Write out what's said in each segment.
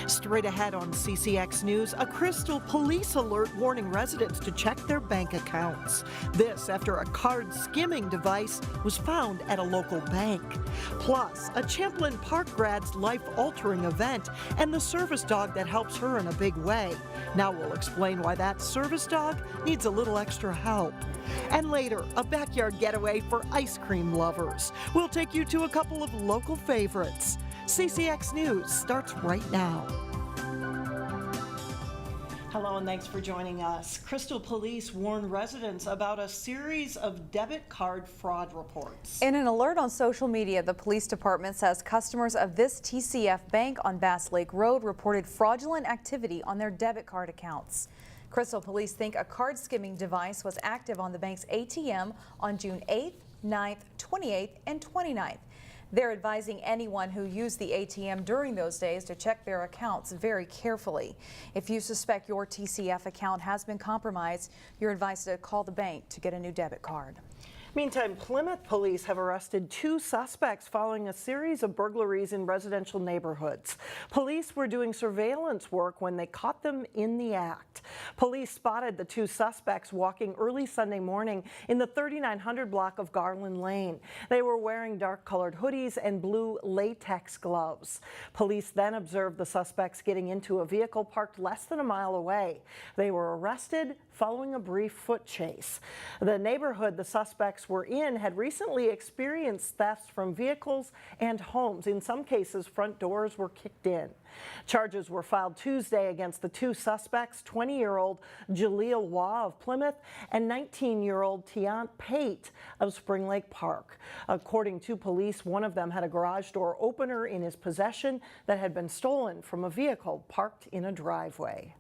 Straight ahead on CCX News, a Crystal police alert warning residents to check their bank accounts. This after a card skimming device was found at a local bank. Plus, a Champlain Park grad's life-altering event and the service dog that helps her in a big way. Now we'll explain why that service dog needs a little extra help. And later, a backyard getaway for ice cream lovers. We'll take you to a couple of local favorites. CCX News starts right now. Hello and thanks for joining us. Crystal Police warned residents about a series of debit card fraud reports. In an alert on social media, the police department says customers of this TCF bank on Bass Lake Road reported fraudulent activity on their debit card accounts. Crystal Police think a card skimming device was active on the bank's ATM on June 8th, 9th, 28th, and 29th. They're advising anyone who used the ATM during those days to check their accounts very carefully. If you suspect your TCF account has been compromised, you're advised to call the bank to get a new debit card. Meantime, Plymouth police have arrested 2 suspects following a series of burglaries in residential neighborhoods. Police were doing surveillance work when they caught them in the act. Police spotted the 2 suspects walking early Sunday morning in the 3900 block of Garland Lane. They were wearing dark-colored hoodies and blue latex gloves. Police then observed the suspects getting into a vehicle parked less than a mile away. They were arrested following a brief foot chase. The neighborhood the suspects were in had recently experienced thefts from vehicles and homes. In some cases, front doors were kicked in. Charges were filed Tuesday against the 2 suspects, 20-year-old Jaleel Wah of Plymouth and 19-year-old Tiant Pate of Spring Lake Park. According to police, one of them had a garage door opener in his possession that had been stolen from a vehicle parked in a driveway.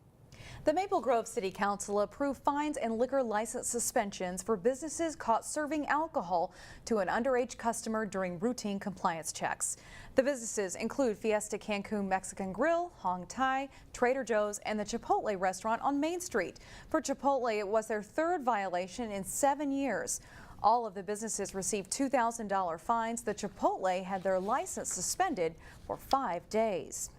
The Maple Grove City Council approved fines and liquor license suspensions for businesses caught serving alcohol to an underage customer during routine compliance checks. The businesses include Fiesta Cancun Mexican Grill, Hong Thai, Trader Joe's, and the Chipotle restaurant on Main Street. For Chipotle, it was their 3rd violation in 7 years. All of the businesses received $2,000 fines. The Chipotle had their license suspended for 5 days.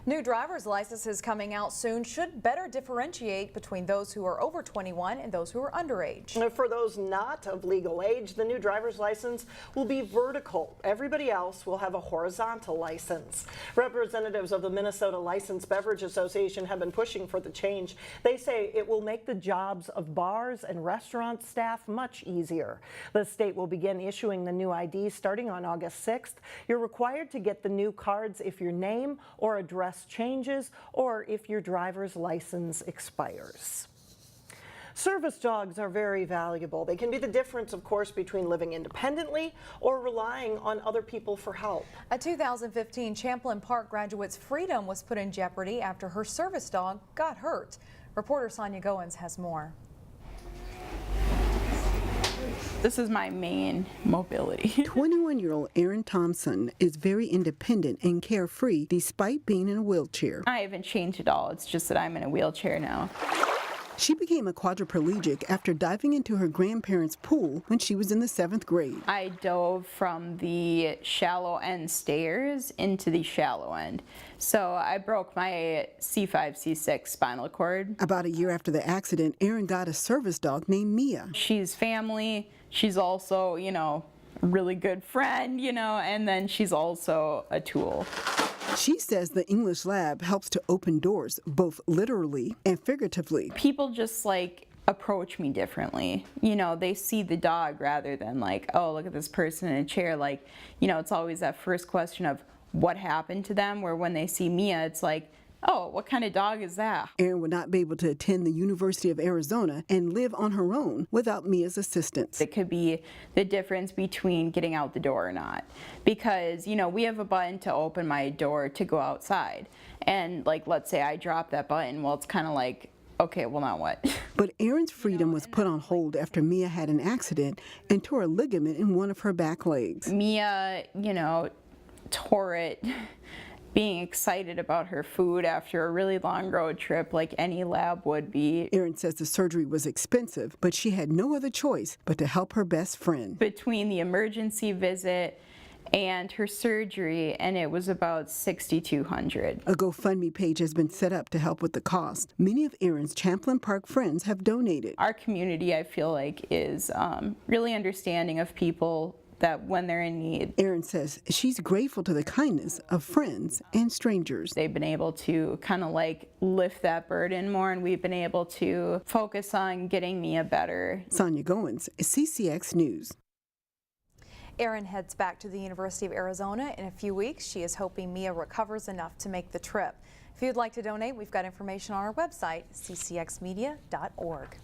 New driver's licenses coming out soon should better differentiate between those who are over 21 and those who are underage. For those not of legal age, the new driver's license will be vertical. Everybody else will have a horizontal license. Representatives of the Minnesota Licensed Beverage Association have been pushing for the change. They say it will make the jobs of bars and restaurant staff much easier. The state will begin issuing the new IDs starting on August 6th. You're required to get the new cards if your name or address changes or if your driver's license expires. Service dogs are very valuable. They can be the difference, of course, between living independently or relying on other people for help. A 2015 Champlain Park graduate's freedom was put in jeopardy after her service dog got hurt. Reporter Sonia Goins has more. This is my main mobility. 21-year-old Erin Thompson is very independent and carefree despite being in a wheelchair. I haven't changed at all. It's just that I'm in a wheelchair now. She became a quadriplegic after diving into her grandparents' pool when she was in the 7th grade. I dove from the shallow end stairs into the shallow end. So I broke my C5, C6 spinal cord. About a year after the accident, Erin got a service dog named Mia. She's family. She's also, a really good friend, and then she's also a tool. She says the English lab helps to open doors, both literally and figuratively. People just approach me differently. They see the dog rather than oh, look at this person in a chair. It's always that first question of what happened to them, where when they see Mia, it's like, oh, what kind of dog is that? Erin would not be able to attend the University of Arizona and live on her own without Mia's assistance. It could be the difference between getting out the door or not. Because, we have a button to open my door to go outside. And let's say I drop that button, well, it's kind of like, okay, well, now what? But Erin's freedom was put on hold after Mia had an accident and tore a ligament in one of her back legs. Mia, tore it being excited about her food after a really long road trip like any lab would be. Erin says the surgery was expensive, but she had no other choice but to help her best friend. Between the emergency visit and her surgery, and it was about $6,200. A GoFundMe page has been set up to help with the cost. Many of Erin's Champlain Park friends have donated. Our community, I feel like, is really understanding of people that when they're in need. Erin says she's grateful to the kindness of friends and strangers. They've been able to kind of like lift that burden more, and we've been able to focus on getting Mia better. Sonia Goins, CCX News. Erin heads back to the University of Arizona in a few weeks. She is hoping Mia recovers enough to make the trip. If you'd like to donate, we've got information on our website, ccxmedia.org.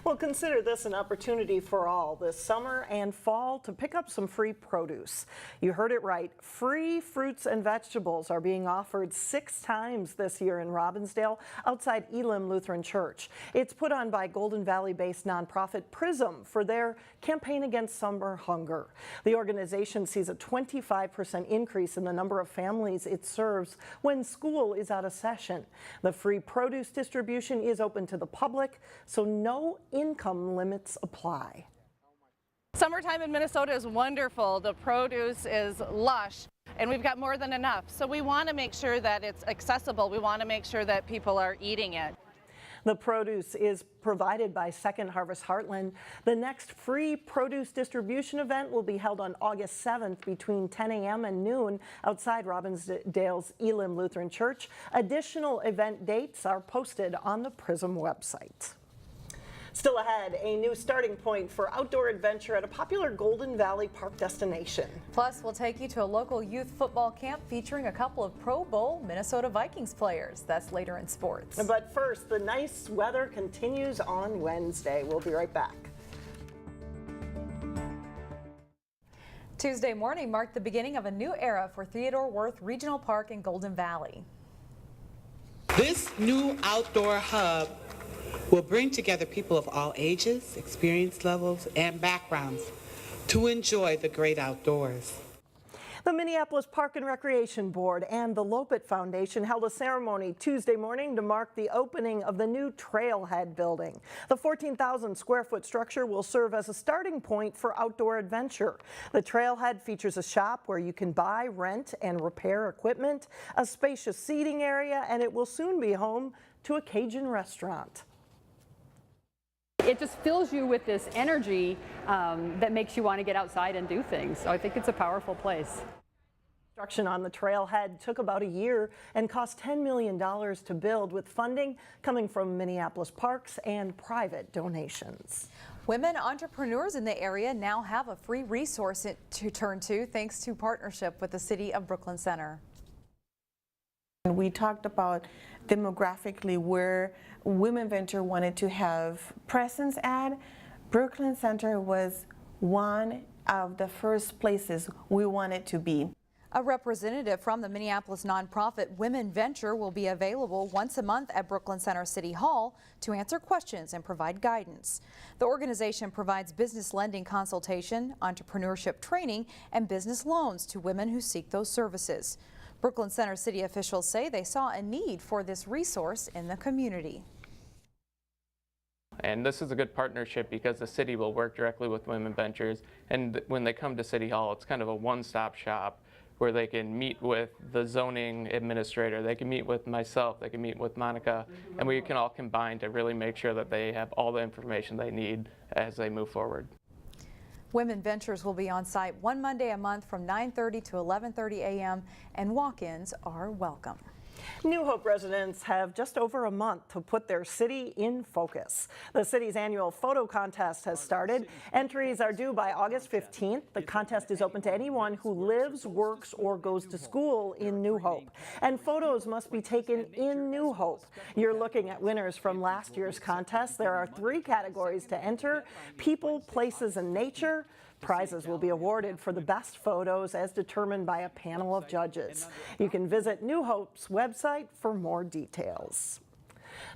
Well, consider this an opportunity for all this summer and fall to pick up some free produce. You heard it right. Free fruits and vegetables are being offered 6 times this year in Robbinsdale outside Elim Lutheran Church. It's put on by Golden Valley-based nonprofit Prism for their campaign against summer hunger. The organization sees a 25% increase in the number of families it serves when school is out of session. The free produce distribution is open to the public, so no income limits apply. Summertime in Minnesota is wonderful. The produce is lush and we've got more than enough. So we want to make sure that it's accessible. We want to make sure that people are eating it. The produce is provided by Second Harvest Heartland. The next free produce distribution event will be held on August 7th between 10 a.m. and noon outside Robbinsdale's Elim Lutheran Church. Additional event dates are posted on the Prism website. Still ahead, a new starting point for outdoor adventure at a popular Golden Valley Park destination. Plus, we'll take you to a local youth football camp featuring a couple of Pro Bowl Minnesota Vikings players. That's later in sports. But first, the nice weather continues on Wednesday. We'll be right back. Tuesday morning marked the beginning of a new era for Theodore Wirth Regional Park in Golden Valley. This new outdoor hub will bring together people of all ages, experience levels, and backgrounds to enjoy the great outdoors. The Minneapolis Park and Recreation Board and the Lopet Foundation held a ceremony Tuesday morning to mark the opening of the new Trailhead building. The 14,000 square foot structure will serve as a starting point for outdoor adventure. The Trailhead features a shop where you can buy, rent, and repair equipment, a spacious seating area, and it will soon be home to a Cajun restaurant. It just fills you with this energy that makes you want to get outside and do things. So I think it's a powerful place. Construction on the Trailhead took about a year and cost $10 million to build, with funding coming from Minneapolis Parks and private donations. Women entrepreneurs in the area now have a free resource to turn to thanks to partnership with the City of Brooklyn Center. We talked about demographically where Women Venture wanted to have presence at. Brooklyn Center was one of the first places we wanted to be. A representative from the Minneapolis nonprofit Women Venture will be available once a month at Brooklyn Center City Hall to answer questions and provide guidance. The organization provides business lending consultation, entrepreneurship training, and business loans to women who seek those services. Brooklyn Center City officials say they saw a need for this resource in the community. And this is a good partnership because the city will work directly with Women Ventures, and when they come to City Hall, it's kind of a one-stop shop where they can meet with the zoning administrator, they can meet with myself, they can meet with Monica, and we can all combine to really make sure that they have all the information they need as they move forward. Women Ventures will be on site one Monday a month from 9:30 to 11:30 a.m. and walk-ins are welcome. New Hope residents have just over a month to put their city in focus. The city's annual photo contest has started. Entries are due by August 15th. The contest is open to anyone who lives, works, or goes to school in New Hope. And photos must be taken in New Hope. You're looking at winners from last year's contest. There are 3 categories to enter: people, places, and nature. Prizes will be awarded for the best photos as determined by a panel of judges. You can visit New Hope's website for more details.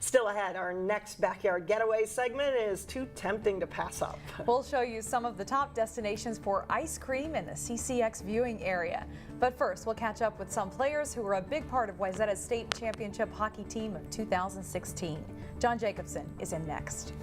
Still ahead, our next Backyard Getaway segment is too tempting to pass up. We'll show you some of the top destinations for ice cream in the CCX viewing area. But first, we'll catch up with some players who were a big part of Wayzata's state championship hockey team of 2016. John Jacobson is in next.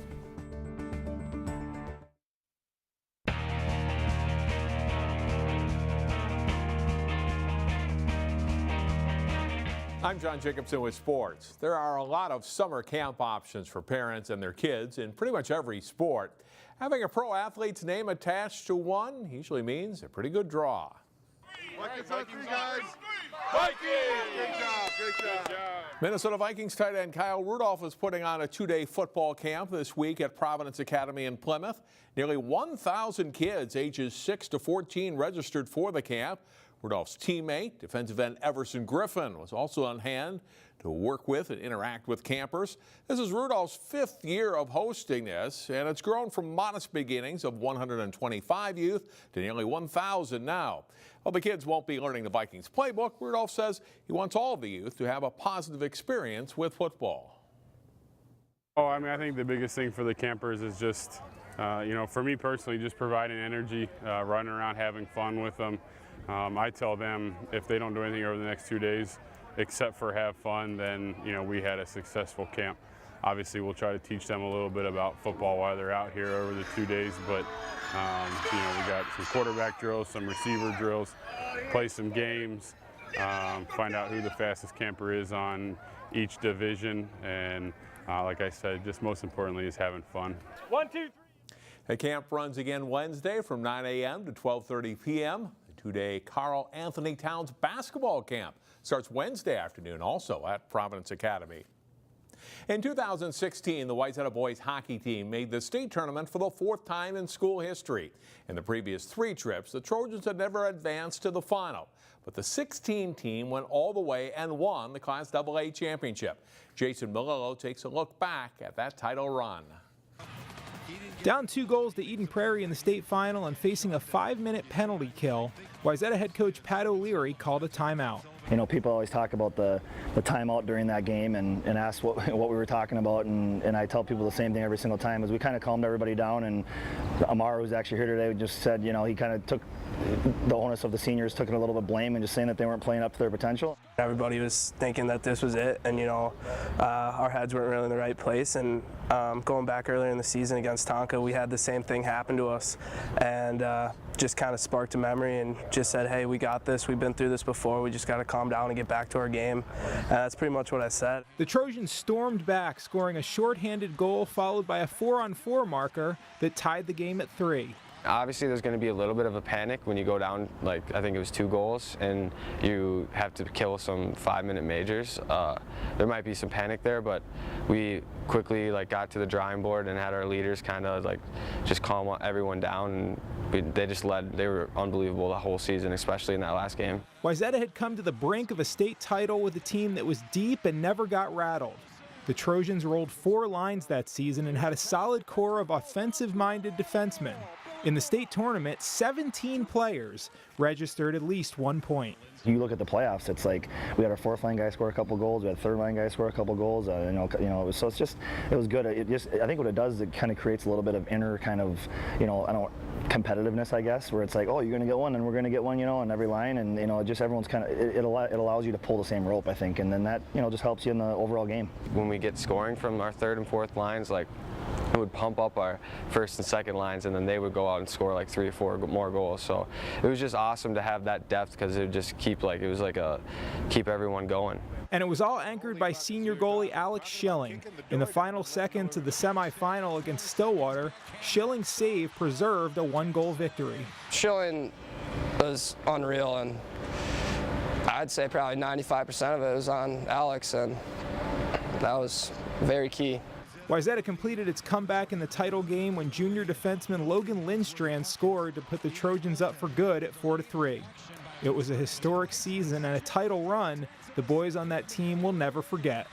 I'm John Jacobson with sports. There are a lot of summer camp options for parents and their kids in pretty much every sport. Having a pro athlete's name attached to one usually means a pretty good draw. Vikings on three, guys. Vikings! Good job, good job. Minnesota Vikings tight end Kyle Rudolph is putting on a two-day football camp this week at Providence Academy in Plymouth. Nearly 1,000 kids ages 6 to 14 registered for the camp. Rudolph's teammate, defensive end Everson Griffin, was also on hand to work with and interact with campers. This is Rudolph's 5th year of hosting this, and it's grown from modest beginnings of 125 youth to nearly 1,000 now. While the kids won't be learning the Vikings playbook, Rudolph says he wants all of the youth to have a positive experience with football. I think the biggest thing for the campers is just, for me personally, just providing energy, running around, having fun with them. I tell them if they don't do anything over the next 2 days except for have fun, then we had a successful camp. Obviously we'll try to teach them a little bit about football while they're out here over the 2 days, but we got some quarterback drills, some receiver drills, play some games, find out who the fastest camper is on each division, and like I said, just most importantly is having fun. 1, 2, 3. The camp runs again Wednesday from 9 a.m. to 12:30 p.m. Two-day Carl Anthony Towns basketball camp starts Wednesday afternoon, also at Providence Academy. In 2016, the Wayzata boys hockey team made the state tournament for the 4th time in school history. In the previous 3 trips, the Trojans had never advanced to the final. But the 16 team went all the way and won the Class AA championship. Jason Malillo takes a look back at that title run. Down 2 goals to Eden Prairie in the state final and facing a 5-minute penalty kill, Wayzata head coach Pat O'Leary called a timeout. People always talk about the timeout during that game and ask what we were talking about, and I tell people the same thing every single time. As we kind of calmed everybody down, and Amar, who's actually here today, just said, he kind of took the onus of the seniors, took a little bit of blame, and just saying that they weren't playing up to their potential. Everybody was thinking that this was it, and our heads weren't really in the right place. And going back earlier in the season against Tonka, we had the same thing happen to us, and just kind of sparked a memory and just said, hey, we got this. We've been through this before. We just got to calm down and get back to our game. And that's pretty much what I said. The Trojans stormed back, scoring a shorthanded goal followed by a 4-on-4 marker that tied the game at 3. Obviously, there's going to be a little bit of a panic when you go down, I think it was 2 goals, and you have to kill some 5-minute majors. There might be some panic there, but we quickly got to the drawing board and had our leaders kind of just calm everyone down, and they just led. They were unbelievable the whole season, especially in that last game. Wayzata had come to the brink of a state title with a team that was deep and never got rattled. The Trojans rolled 4 lines that season and had a solid core of offensive-minded defensemen. In the state tournament, 17 players registered at least 1 point. You look at the playoffs, it's like we had our 4th-line guy score a couple goals, we had 3rd-line guy score a couple goals. So it was good. I think what it does is it kind of creates a little bit of inner kind of, competitiveness, I guess, where it's like, oh, you're going to get one, and we're going to get one, on every line, and just everyone's kind of it allows you to pull the same rope, I think, and then that just helps you in the overall game. When we get scoring from our 3rd and 4th lines, it would pump up our 1st and 2nd lines, and then they would go out and score 3 or 4 more goals. So it was just awesome to have that depth, because it would just keep keep everyone going. And it was all anchored by senior goalie Alex Schilling. In the final seconds of the semifinal against Stillwater, Schilling's save preserved a 1-goal victory. Schilling was unreal, and I'd say probably 95% of it was on Alex, and that was very key. Wayzata completed its comeback in the title game when junior defenseman Logan Lindstrand scored to put the Trojans up for good at 4-3. It was a historic season and a title run the boys on that team will never forget.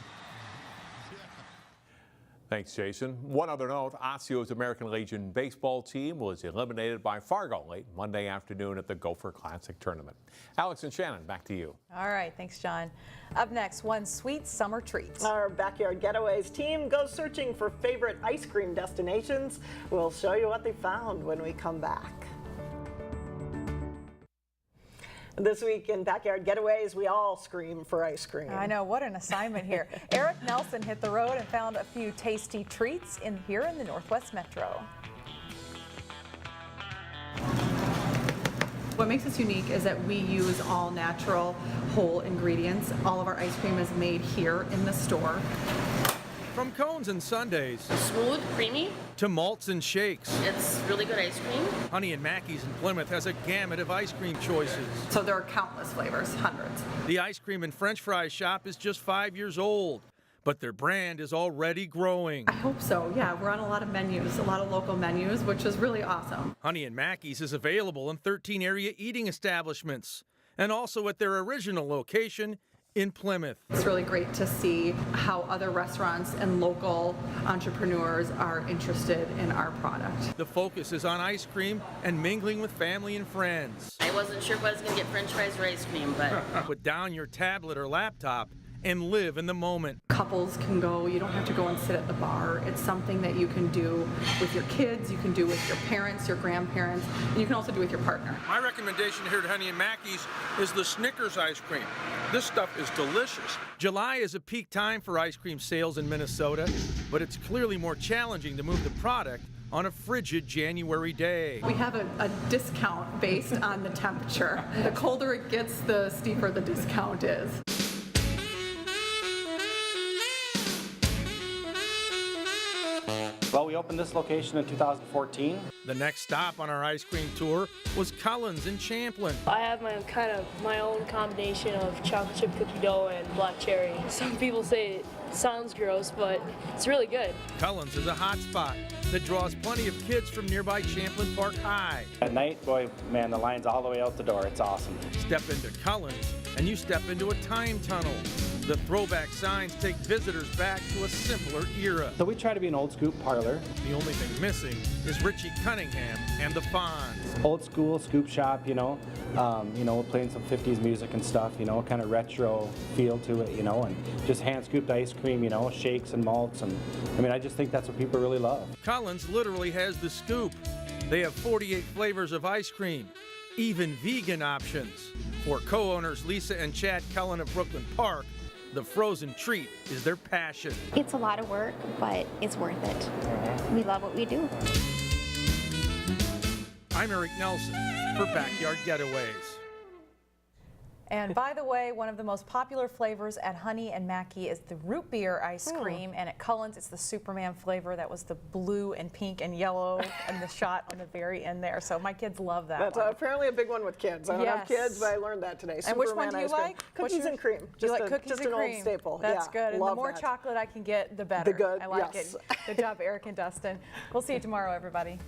Thanks, Jason. One other note, Osseo's American Legion baseball team was eliminated by Fargo late Monday afternoon at the Gopher Classic Tournament. Alex and Shannon, back to you. All right, thanks, John. Up next, one sweet summer treat. Our Backyard Getaways team goes searching for favorite ice cream destinations. We'll show you what they found when we come back. This week in Backyard Getaways, we all scream for ice cream. I know, what an assignment here. Eric Nelson hit the road and found a few tasty treats here in the Northwest Metro. What makes us unique is that we use all natural, whole ingredients. All of our ice cream is made here in the store. From cones and sundaes, Smooth, creamy. to malts and shakes, It's really good ice cream. Honey and Mackey's in Plymouth has a gamut of ice cream choices. So there are countless flavors, hundreds. The ice cream and french fries shop is just 5 years old, but their brand is already growing. I hope so, yeah. We're on a lot of menus, a lot of local menus, which is really awesome. Honey and Mackey's is available in 13 area eating establishments and also at their original location in Plymouth. It's really great to see how other restaurants and local entrepreneurs are interested in our product. The focus is on ice cream and mingling with family and friends. I wasn't sure if I was going to get french fries or ice cream, but Put down your tablet or laptop and live in the moment. Couples can go, you don't have to go and sit at the bar. It's something that you can do with your kids, you can do with your parents, your grandparents, and you can also do with your partner. My recommendation here at Honey and Mackey's is the Snickers ice cream. This stuff is delicious. July is a peak time for ice cream sales in Minnesota, but it's clearly more challenging to move the product on a frigid January day. We have a discount based on the temperature. The colder it gets, the steeper the discount is. Well, we opened this location in 2014. The next stop on our ice cream tour was Cullen's in Champlin. I have my own combination of chocolate chip cookie dough and black cherry. Some people say it sounds gross, but it's really good. Cullen's is a hot spot that draws plenty of kids from nearby Champlin Park High. At night, boy, man, the line's all the way out the door. It's awesome. Step into Cullen's and you step into a time tunnel. The throwback signs take visitors back to a simpler era. So we try to be an old scoop parlor. The only thing missing is Richie Cunningham and the Fonz. Old school scoop shop, we're playing some 50s music and stuff, kind of retro feel to it, and just hand scooped ice cream, shakes and malts. And I just think that's what people really love. Cullen's literally has the scoop. They have 48 flavors of ice cream, even vegan options. For co-owners Lisa and Chad Cullen of Brooklyn Park, the frozen treat is their passion. It's a lot of work, but it's worth it. We love what we do. I'm Eric Nelson for Backyard Getaways. And by the way, one of the most popular flavors at Honey and Mackey is the root beer ice cream, and at Cullen's it's the Superman flavor. That was the blue and pink and yellow and the shot on the very end there. So my kids love that. That's one. Apparently a big one with kids. I don't have kids, but I learned that today. And which one do you like? Cookies and cream. You like cookies just and an cream? old staple. That's yeah, good. And the more that. chocolate I can get, the better. The good, I like yes. it. Good job, Eric and Dustin. We'll see you tomorrow, everybody.